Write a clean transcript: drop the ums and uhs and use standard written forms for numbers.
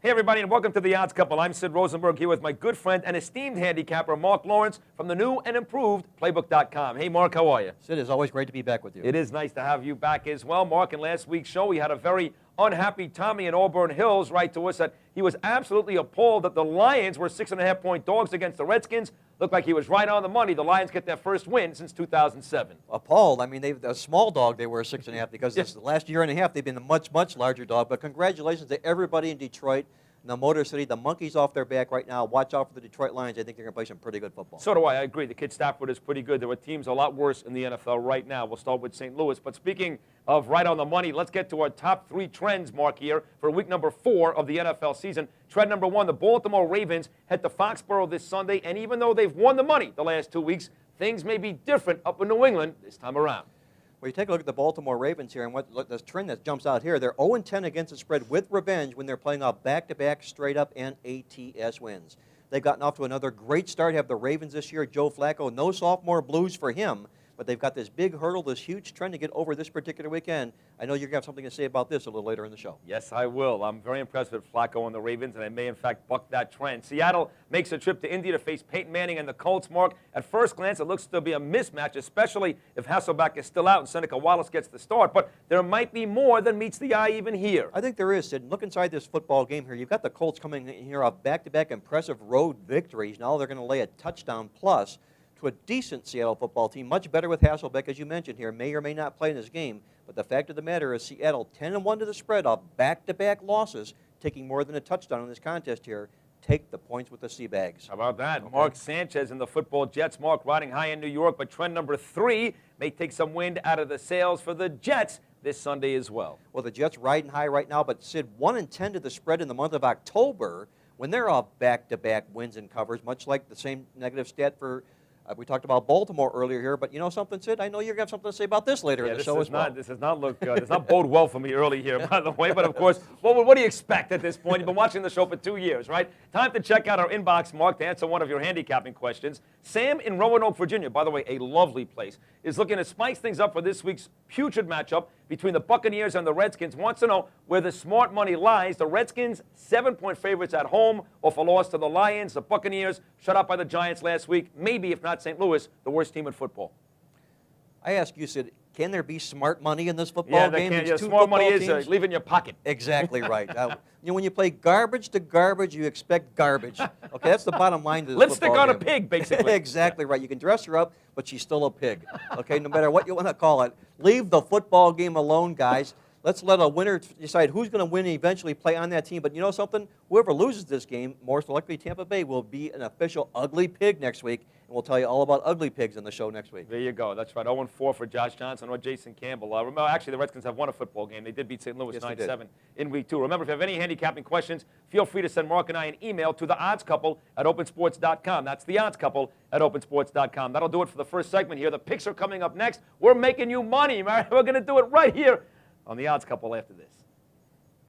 Hey, everybody, and welcome to The Odds Couple. I'm Sid Rosenberg here with my good friend and esteemed handicapper, Mark Lawrence, from the new and improved Playbook.com. Hey, Mark, how are you? Sid, it's always great to be back with you. It is nice to have you back as well. Mark, in last week's show, we had a very unhappy Tommy in Auburn Hills write to us that he was absolutely appalled that the Lions were 6.5-point dogs against the Redskins. Looked like he was right on the money. The Lions get their first win since 2007. Appalled. I mean, a small dog, they were 6.5 because this last year and a half they've been a much, much larger dog. But congratulations to everybody in Detroit. In the Motor City, the monkey's off their back right now. Watch out for the Detroit Lions. I think they're going to play some pretty good football. So do I. I agree. The kid Stafford is pretty good. There are teams a lot worse in the NFL right now. We'll start with St. Louis. But speaking of right on the money, let's get to our top 3 trends, Mark, here for week number 4 of the NFL season. Trend number 1, the Baltimore Ravens head to Foxborough this Sunday. And even though they've won the money the last 2 weeks, things may be different up in New England this time around. Well, you take a look at the Baltimore Ravens here, and the trend that jumps out here, they're 0-10 against the spread with revenge when they're playing off back-to-back straight-up and ATS wins. They've gotten off to another great start. Have the Ravens this year. Joe Flacco, no sophomore blues for him, but they've got this big hurdle, this huge trend to get over this particular weekend. I know you're going to have something to say about this a little later in the show. Yes, I will. I'm very impressed with Flacco and the Ravens, and I may, in fact, buck that trend. Seattle makes a trip to Indy to face Peyton Manning and the Colts, Mark. At first glance, it looks to be a mismatch, especially if Hasselbeck is still out and Seneca Wallace gets the start. But there might be more than meets the eye even here. I think there is, Sid. Look inside this football game here. You've got the Colts coming in here off back-to-back impressive road victories. Now they're going to lay a touchdown plus to a decent Seattle football team, much better with Hasselbeck, as you mentioned here, may or may not play in this game. But the fact of the matter is Seattle 10-1 to the spread off back-to-back losses, taking more than a touchdown in this contest here. Take the points with the Seabags. How about that? Okay. Mark Sanchez and the football Jets. Mark riding high in New York, but trend number 3 may take some wind out of the sails for the Jets this Sunday as well. Well, the Jets riding high right now, but Sid, 1-10 to the spread in the month of October when they're off back-to-back wins and covers, much like the same negative stat for we talked about Baltimore earlier here, but you know something, Sid? I know you're going to have something to say about this later in the show as well. This does not look good. Does not bode well for me early here, by the way. But, of course, what do you expect at this point? You've been watching the show for 2 years, right? Time to check out our inbox, Mark, to answer one of your handicapping questions. Sam in Roanoke, Virginia, by the way, a lovely place, is looking to spice things up for this week's putrid matchup between the Buccaneers and the Redskins. Wants to know where the smart money lies. The Redskins, 7-point favorites at home off a loss to the Lions. The Buccaneers, shut out by the Giants last week. Maybe, if not St. Louis, the worst team in football. I ask you, Sid, can there be smart money in this football game? Yeah, smart money is leave in your pocket. Exactly right. When you play garbage to garbage, you expect garbage. Okay, that's the bottom line to this Lipstick football on a game. pig, basically. Exactly right. You can dress her up, but she's still a pig. Okay, no matter what you want to call it. Leave the football game alone, guys. Let's let a winner decide who's going to win and eventually play on that team. But you know something? Whoever loses this game, most likely Tampa Bay, will be an official ugly pig next week. And we'll tell you all about ugly pigs in the show next week. There you go. That's right. 0-4 for Josh Johnson or Jason Campbell. Remember, actually, the Redskins have won a football game. They did beat St. Louis 9-7 in week 2. Remember, if you have any handicapping questions, feel free to send Mark and I an email to theoddscouple@opensports.com. That's theoddscouple@opensports.com. That'll do it for the first segment here. The picks are coming up next. We're making you money, man. We're going to do it right here on The Odds Couple after this.